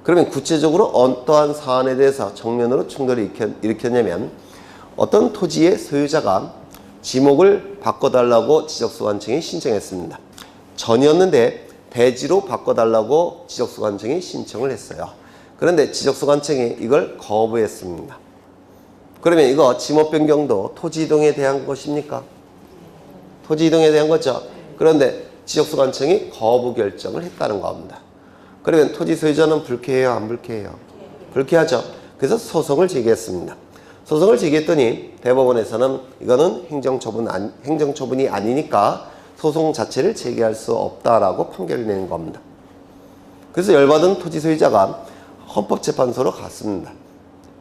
그러면 구체적으로 어떠한 사안에 대해서 정면으로 충돌을 일으켰냐면 어떤 토지의 소유자가 지목을 바꿔달라고 지적소관청에 신청했습니다. 전이었는데 대지로 바꿔달라고 지적소관청에 신청을 했어요. 그런데 지적소관청이 이걸 거부했습니다. 그러면 이거 지목 변경도 토지 이동에 대한 것입니까? 토지 이동에 대한 거죠. 그런데 지적소관청이 거부 결정을 했다는 겁니다. 그러면 토지 소유자는 불쾌해요? 안 불쾌해요? 불쾌하죠. 그래서 소송을 제기했습니다. 소송을 제기했더니 대법원에서는 이거는 행정처분이 아니니까 소송 자체를 제기할 수 없다라고 판결을 내는 겁니다. 그래서 열받은 토지 소유자가 헌법재판소로 갔습니다.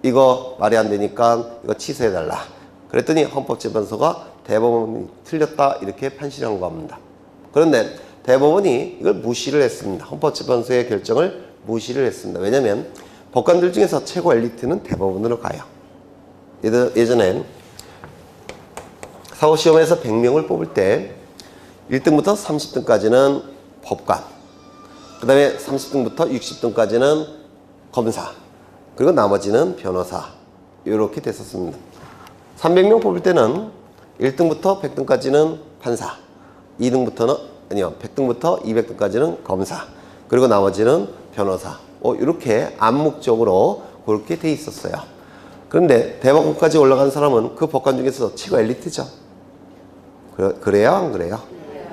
이거 말이 안 되니까 이거 취소해달라. 그랬더니 헌법재판소가 대법원이 틀렸다 이렇게 판시한 겁니다. 그런데 대법원이 이걸 무시를 했습니다. 헌법재판소의 결정을 무시를 했습니다. 왜냐하면 법관들 중에서 최고 엘리트는 대법원으로 가요. 예전엔 사법시험에서 100명을 뽑을 때 1등부터 30등까지는 법관, 그 다음에 30등부터 60등까지는 검사, 그리고 나머지는 변호사, 이렇게 됐었습니다. 300명 뽑을 때는 1등부터 100등까지는 판사, 100등부터 200등까지는 검사, 그리고 나머지는 변호사, 이렇게 암묵적으로 그렇게 돼 있었어요. 그런데 대법원까지 올라간 사람은 그 법관 중에서 최고 엘리트죠. 그래요? 안 그래요?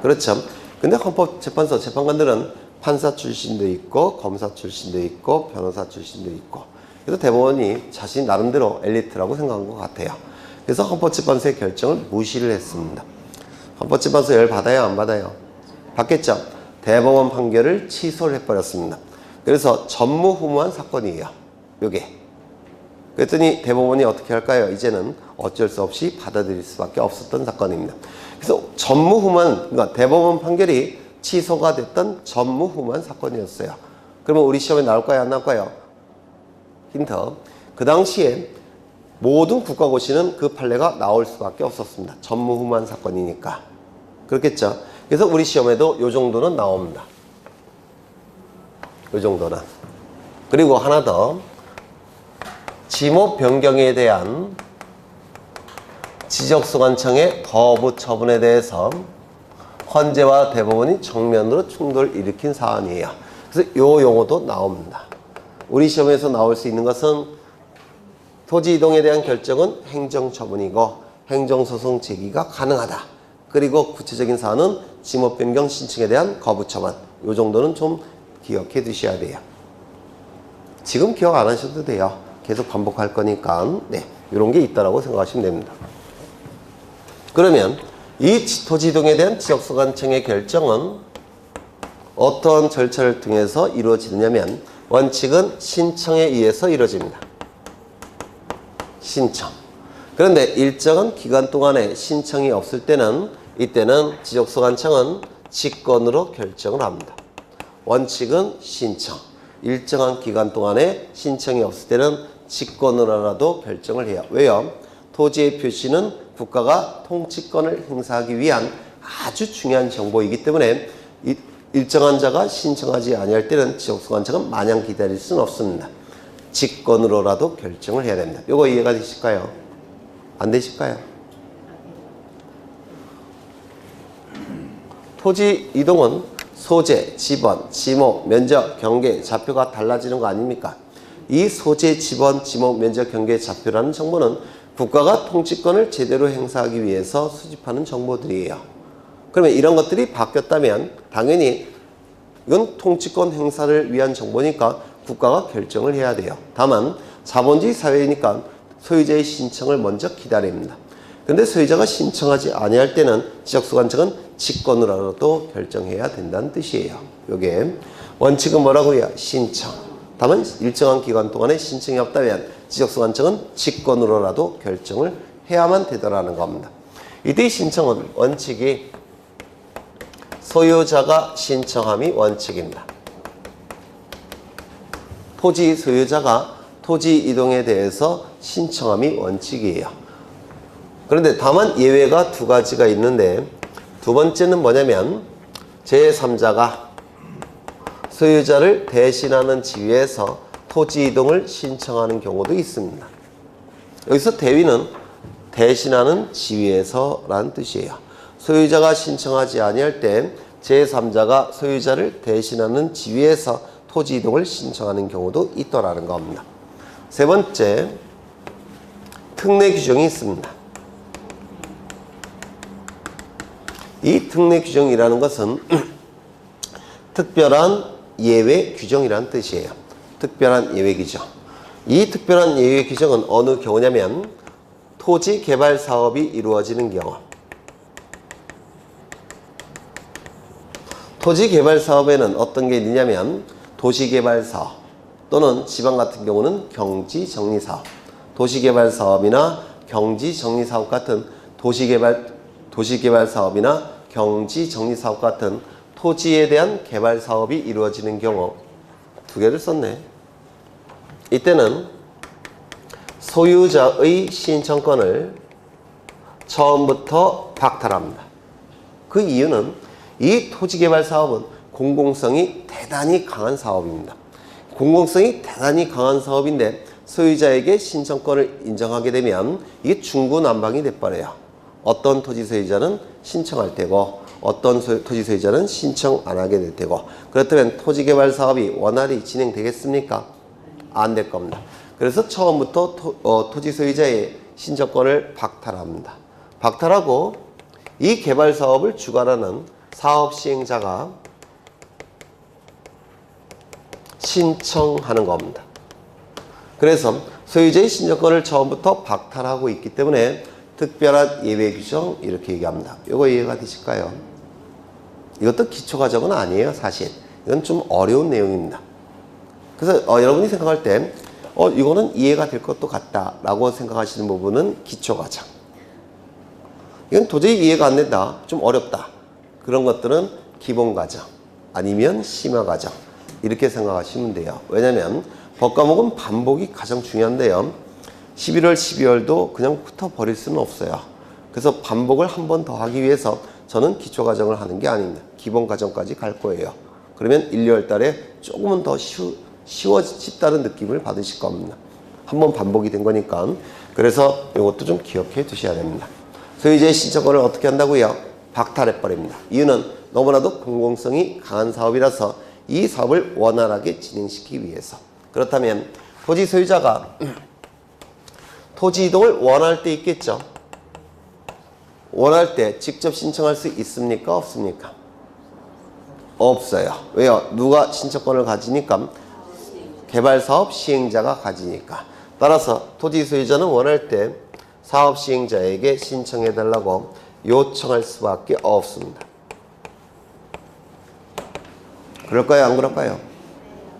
그렇죠. 근데 헌법재판소 재판관들은 판사 출신도 있고 검사 출신도 있고 변호사 출신도 있고, 그래서 대법원이 자신 나름대로 엘리트라고 생각한 것 같아요. 그래서 헌법재판소의 결정을 무시를 했습니다. 헌법재판소 열 받아요? 안 받아요? 받겠죠. 대법원 판결을 취소를 해버렸습니다. 그래서 전무후무한 사건이에요, 요게. 그랬더니 대법원이 어떻게 할까요? 이제는 어쩔 수 없이 받아들일 수밖에 없었던 사건입니다. 그래서 전무후무한, 그러니까 대법원 판결이 취소가 됐던 전무후무한 사건이었어요. 그러면 우리 시험에 나올까요? 안 나올까요? 힌트. 그 당시에 모든 국가고시는 그 판례가 나올 수밖에 없었습니다. 전무후무한 사건이니까. 그렇겠죠? 그래서 우리 시험에도 요 정도는 나옵니다. 요 정도는. 그리고 하나 더. 지목 변경에 대한 지적소관청의 거부 처분에 대해서 헌재와 대법원이 정면으로 충돌을 일으킨 사안이에요. 그래서 이 용어도 나옵니다. 우리 시험에서 나올 수 있는 것은 토지 이동에 대한 결정은 행정처분이고 행정소송 제기가 가능하다. 그리고 구체적인 사안은 지목 변경 신청에 대한 거부 처분. 이 정도는 좀 기억해 두셔야 돼요. 지금 기억 안 하셔도 돼요. 계속 반복할 거니까. 네, 이런 게 있다라고 생각하시면 됩니다. 그러면 이 토지 이동에 대한 지적소관청의 결정은 어떤 절차를 통해서 이루어지느냐면 원칙은 신청에 의해서 이루어집니다. 신청. 그런데 일정한 기간 동안에 신청이 없을 때는 이때는 지적소관청은 직권으로 결정을 합니다. 원칙은 신청. 일정한 기간 동안에 신청이 없을 때는 직권으로라도 결정을 해요. 왜요? 토지의 표시는 국가가 통치권을 행사하기 위한 아주 중요한 정보이기 때문에 일정한 자가 신청하지 아니할 때는 지적소관청은 마냥 기다릴 수는 없습니다. 직권으로라도 결정을 해야 됩니다. 이거 이해가 되실까요? 안 되실까요? 토지 이동은 소재, 지번, 지목, 면적, 경계, 좌표가 달라지는 거 아닙니까? 이 소재, 지번, 지목, 면적, 경계, 좌표라는 정보는 국가가 통치권을 제대로 행사하기 위해서 수집하는 정보들이에요. 그러면 이런 것들이 바뀌었다면 당연히 이건 통치권 행사를 위한 정보니까 국가가 결정을 해야 돼요. 다만 자본주의 사회이니까 소유자의 신청을 먼저 기다립니다. 근데 소유자가 신청하지 아니할 때는 지적소관청은 직권으로라도 결정해야 된다는 뜻이에요. 요게 원칙은 뭐라고요? 신청. 다만 일정한 기간 동안에 신청이 없다면 지적소관청은 직권으로라도 결정을 해야만 되더라는 겁니다. 이때 신청은 원칙이 소유자가 신청함이 원칙입니다. 토지 소유자가 토지 이동에 대해서 신청함이 원칙이에요. 그런데 다만 예외가 두 가지가 있는데 두 번째는 뭐냐면 제3자가 소유자를 대신하는 지위에서 토지 이동을 신청하는 경우도 있습니다. 여기서 대위는 대신하는 지위에서라는 뜻이에요. 소유자가 신청하지 아니할 때 제3자가 소유자를 대신하는 지위에서 토지 이동을 신청하는 경우도 있더라는 겁니다. 세 번째, 특례 규정이 있습니다. 이 특례 규정이라는 것은 특별한 예외 규정이라는 뜻이에요. 특별한 예외 규정. 이 특별한 예외 규정은 어느 경우냐면 토지 개발 사업이 이루어지는 경우. 토지 개발 사업에는 어떤 게 있느냐면 도시개발 사업 또는 지방 같은 경우는 경지정리 사업. 도시개발 사업이나 경지정리 사업 같은 도시개발 사업이나 경지정리 사업 같은 토지에 대한 개발 사업이 이루어지는 경우 두 개를 썼네. 이때는 소유자의 신청권을 처음부터 박탈합니다. 그 이유는 이 토지개발 사업은 공공성이 대단히 강한 사업입니다. 공공성이 대단히 강한 사업인데 소유자에게 신청권을 인정하게 되면 이게 중구난방이 돼버려요. 어떤 토지 소유자는 신청할 테고 어떤 토지 소유자는 신청 안 하게 될 테고, 그렇다면 토지개발 사업이 원활히 진행되겠습니까? 안 될 겁니다. 그래서 처음부터 토지 소유자의 신청권을 박탈합니다. 박탈하고 이 개발 사업을 주관하는 사업 시행자가 신청하는 겁니다. 그래서 소유자의 신청권을 처음부터 박탈하고 있기 때문에 특별한 예외 규정 이렇게 얘기합니다. 이거 이해가 되실까요? 이것도 기초과정은 아니에요, 사실. 이건 좀 어려운 내용입니다. 그래서 여러분이 생각할 때 이거는 이해가 될 것도 같다 라고 생각하시는 부분은 기초과정. 이건 도저히 이해가 안 된다, 좀 어렵다, 그런 것들은 기본과정 아니면 심화과정 이렇게 생각하시면 돼요. 왜냐면 법과목은 반복이 가장 중요한데요, 11월, 12월도 그냥 붙어버릴 수는 없어요. 그래서 반복을 한 번 더 하기 위해서 저는 기초과정을 하는 게 아닙니다. 기본과정까지 갈 거예요. 그러면 1, 2월 달에 조금은 더 쉽다는 느낌을 받으실 겁니다. 한 번 반복이 된 거니까. 그래서 이것도 좀 기억해 두셔야 됩니다. 소유자의 신청권을 어떻게 한다고요? 박탈해버립니다. 이유는 너무나도 공공성이 강한 사업이라서 이 사업을 원활하게 진행시키기 위해서. 그렇다면 토지 소유자가 토지 이동을 원할 때 있겠죠. 원할 때 직접 신청할 수 있습니까? 없습니까? 없어요. 왜요? 누가 신청권을 가지니까? 개발사업 시행자가 가지니까. 따라서 토지 소유자는 원할 때 사업 시행자에게 신청해달라고 요청할 수밖에 없습니다. 그럴까요? 안 그럴까요?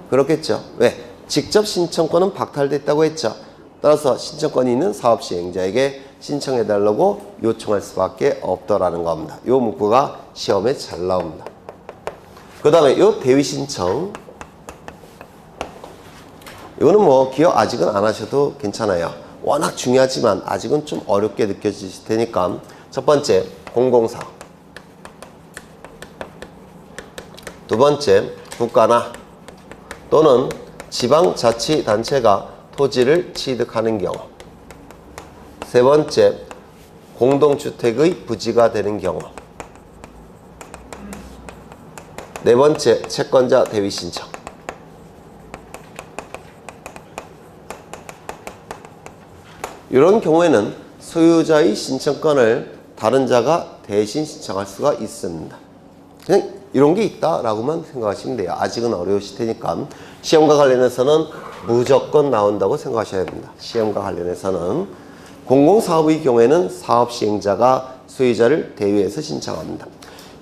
그렇겠죠. 왜? 직접 신청권은 박탈됐다고 했죠. 따라서 신청권이 있는 사업 시행자에게 신청해달라고 요청할 수밖에 없더라는 겁니다. 이 문구가 시험에 잘 나옵니다. 그 다음에 이 대위 신청, 이거는 뭐 기억 아직은 안 하셔도 괜찮아요. 워낙 중요하지만 아직은 좀 어렵게 느껴지실 테니까. 첫 번째, 공공사업. 두 번째, 국가나 또는 지방자치단체가 토지를 취득하는 경우. 세 번째, 공동주택의 부지가 되는 경우. 네 번째, 채권자 대위 신청. 이런 경우에는 소유자의 신청권을 다른 자가 대신 신청할 수가 있습니다. 그냥 이런 게 있다라고만 생각하시면 돼요. 아직은 어려우실 테니까. 시험과 관련해서는 무조건 나온다고 생각하셔야 됩니다. 시험과 관련해서는 공공사업의 경우에는 사업 시행자가 소유자를 대위해서 신청합니다.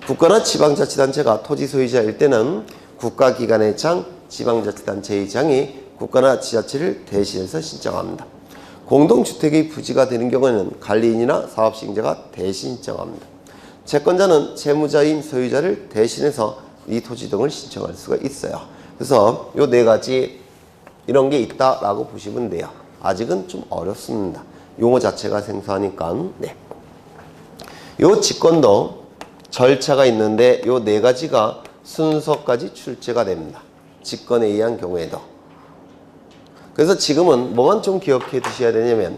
국가나 지방자치단체가 토지 소유자일 때는 국가기관의 장, 지방자치단체의 장이 국가나 지자체를 대신해서 신청합니다. 공동주택의 부지가 되는 경우에는 관리인이나 사업 시행자가 대신 신청합니다. 채권자는 채무자인 소유자를 대신해서 이 토지 등을 신청할 수가 있어요. 그래서 요 네 가지 이런 게 있다라고 보시면 돼요. 아직은 좀 어렵습니다. 용어 자체가 생소하니까. 네. 요 직권도 절차가 있는데 요 네 가지가 순서까지 출제가 됩니다. 직권에 의한 경우에도. 그래서 지금은 뭐만 좀 기억해 두셔야 되냐면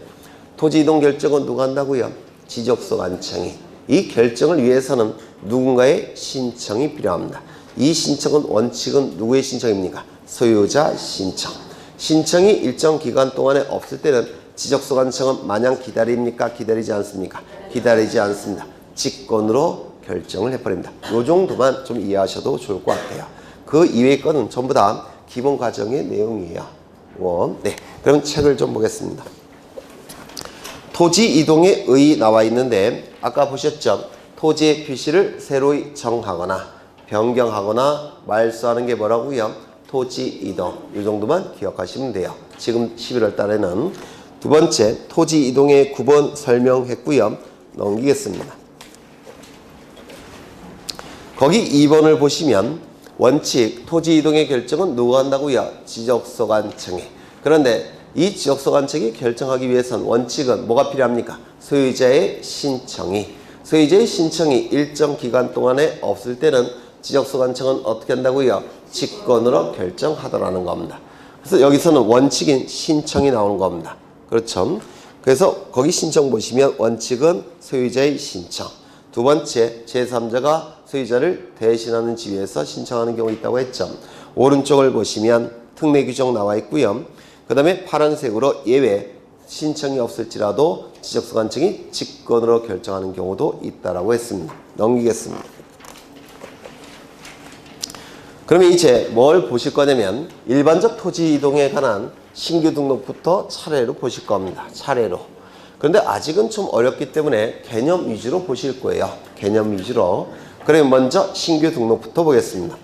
토지 이동 결정은 누가 한다고요? 지적소 관청이. 이 결정을 위해서는 누군가의 신청이 필요합니다. 이 신청은 원칙은 누구의 신청입니까? 소유자 신청. 신청이 일정 기간 동안에 없을 때는 지적소 관청은 마냥 기다립니까? 기다리지 않습니까? 기다리지 않습니다. 직권으로 결정을 해버립니다. 이 정도만 좀 이해하셔도 좋을 것 같아요. 그 이외의 거는 전부 다 기본 과정의 내용이에요. 네, 그럼 책을 좀 보겠습니다. 토지 이동의 의 나와 있는데 아까 보셨죠? 토지의 표시를 새로이 정하거나 변경하거나 말소하는 게 뭐라고요? 토지 이동. 이 정도만 기억하시면 돼요. 지금 11월 달에는 두 번째 토지 이동의 9번 설명했고요. 넘기겠습니다. 거기 2번을 보시면 원칙 토지 이동의 결정은 누가 한다고요? 지적소 관청이. 그런데 이 지적소관청이 결정하기 위해선 원칙은 뭐가 필요합니까? 소유자의 신청이 일정 기간 동안에 없을 때는 지적소관청은 어떻게 한다고요? 직권으로 결정하더라는 겁니다. 그래서 여기서는 원칙인 신청이 나오는 겁니다. 그렇죠? 그래서 거기 신청 보시면 원칙은 소유자의 신청. 두 번째, 제3자가 소유자를 대신하는 지위에서 신청하는 경우 있다고 했죠. 오른쪽을 보시면 특례 규정 나와 있고요. 그 다음에 파란색으로 예외, 신청이 없을지라도 지적소관청이 직권으로 결정하는 경우도 있다라고 했습니다. 넘기겠습니다. 그러면 이제 뭘 보실 거냐면 일반적 토지 이동에 관한 신규 등록부터 차례로 보실 겁니다. 차례로. 그런데 아직은 좀 어렵기 때문에 개념 위주로 보실 거예요. 개념 위주로. 그러면 먼저 신규 등록부터 보겠습니다.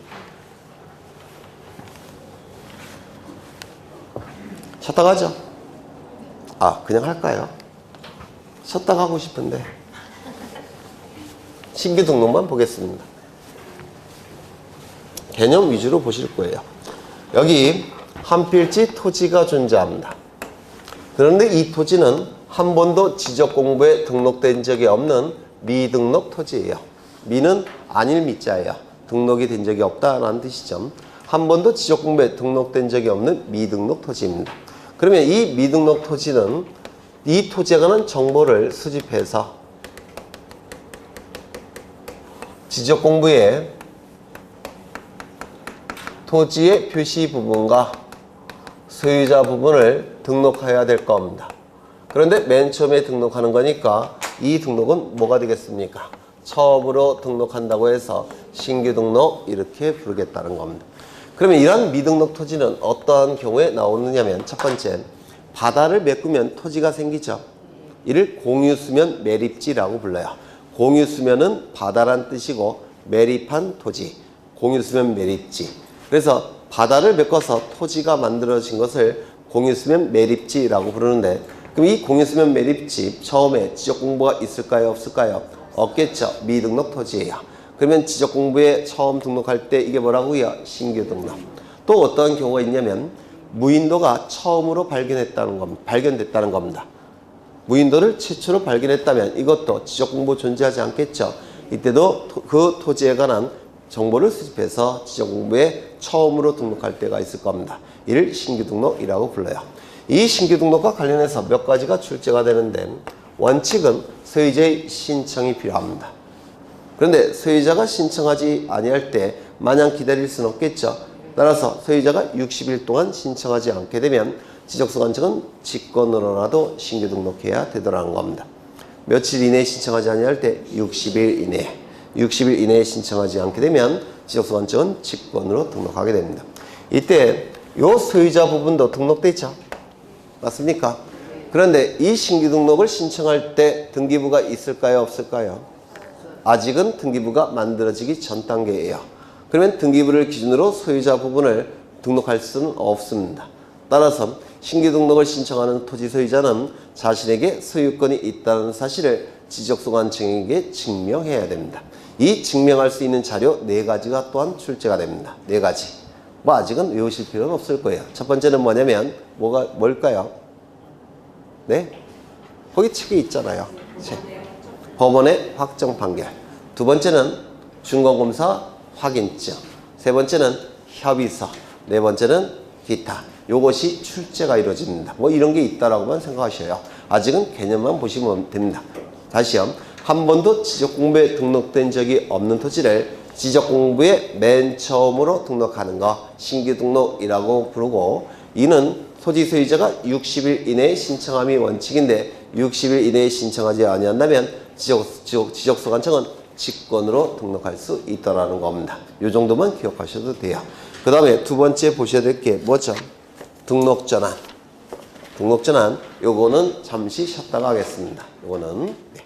쉬었다 가죠? 그냥 할까요? 쉬었다 가고 싶은데. 신규 등록만 보겠습니다. 개념 위주로 보실 거예요. 여기 한 필지 토지가 존재합니다. 그런데 이 토지는 한 번도 지적공부에 등록된 적이 없는 미등록 토지예요. 미는 아닐 미자예요. 등록이 된 적이 없다라는 뜻이죠. 한 번도 지적공부에 등록된 적이 없는 미등록 토지입니다. 그러면 이 미등록 토지는 이 토지에 관한 정보를 수집해서 지적공부에 토지의 표시 부분과 소유자 부분을 등록해야 될 겁니다. 그런데 맨 처음에 등록하는 거니까 이 등록은 뭐가 되겠습니까? 처음으로 등록한다고 해서 신규 등록 이렇게 부르겠다는 겁니다. 그러면 이러한 미등록 토지는 어떠한 경우에 나오느냐면 첫 번째, 바다를 메꾸면 토지가 생기죠. 이를 공유수면 매립지라고 불러요. 공유수면은 바다란 뜻이고 매립한 토지, 공유수면 매립지. 그래서 바다를 메꿔서 토지가 만들어진 것을 공유수면 매립지라고 부르는데 그럼 이 공유수면 매립지 처음에 지적공부가 있을까요? 없을까요? 없겠죠. 미등록 토지예요. 그러면 지적공부에 처음 등록할 때 이게 뭐라고요? 신규 등록. 또 어떤 경우가 있냐면 무인도가 처음으로 발견됐다는 겁니다. 무인도를 최초로 발견했다면 이것도 지적공부 존재하지 않겠죠. 이때도 그 토지에 관한 정보를 수집해서 지적공부에 처음으로 등록할 때가 있을 겁니다. 이를 신규 등록이라고 불러요. 이 신규 등록과 관련해서 몇 가지가 출제가 되는데 원칙은 소유자의 신청이 필요합니다. 그런데 소유자가 신청하지 아니할 때 마냥 기다릴 수는 없겠죠. 따라서 소유자가 60일 동안 신청하지 않게 되면 지적소관청은 직권으로라도 신규 등록해야 되더라는 겁니다. 며칠 이내에 신청하지 아니할 때 60일 이내에 60일 이내에 신청하지 않게 되면 지적소관청은 직권으로 등록하게 됩니다. 이때 요 소유자 부분도 등록돼 있죠. 맞습니까? 그런데 이 신규 등록을 신청할 때 등기부가 있을까요? 없을까요? 아직은 등기부가 만들어지기 전 단계예요. 그러면 등기부를 기준으로 소유자 부분을 등록할 수는 없습니다. 따라서 신규 등록을 신청하는 토지 소유자는 자신에게 소유권이 있다는 사실을 지적소관청에게 증명해야 됩니다. 이 증명할 수 있는 자료 4가지가 또한 출제가 됩니다. 4가지. 아직은 외우실 필요는 없을 거예요. 첫 번째는 뭐냐면 뭘까요? 네? 거기 책에 있잖아요. 책. 법원의 확정 판결. 두 번째는 준공검사 확인증. 세 번째는 협의서. 네 번째는 기타. 요것이 출제가 이루어집니다. 이런 게 있다라고만 생각하셔요. 아직은 개념만 보시면 됩니다. 다시요. 한 번도 지적공부에 등록된 적이 없는 토지를 지적공부에 맨 처음으로 등록하는 거 신규 등록이라고 부르고 이는 토지 소유자가 60일 이내에 신청함이 원칙인데 60일 이내에 신청하지 아니한다면 지적소관청은 직권으로 등록할 수 있다는 겁니다. 이 정도만 기억하셔도 돼요. 그 다음에 두 번째 보셔야 될 게 뭐죠? 등록전환. 등록전환 요거는 잠시 쉬었다가 하겠습니다. 요거는 네.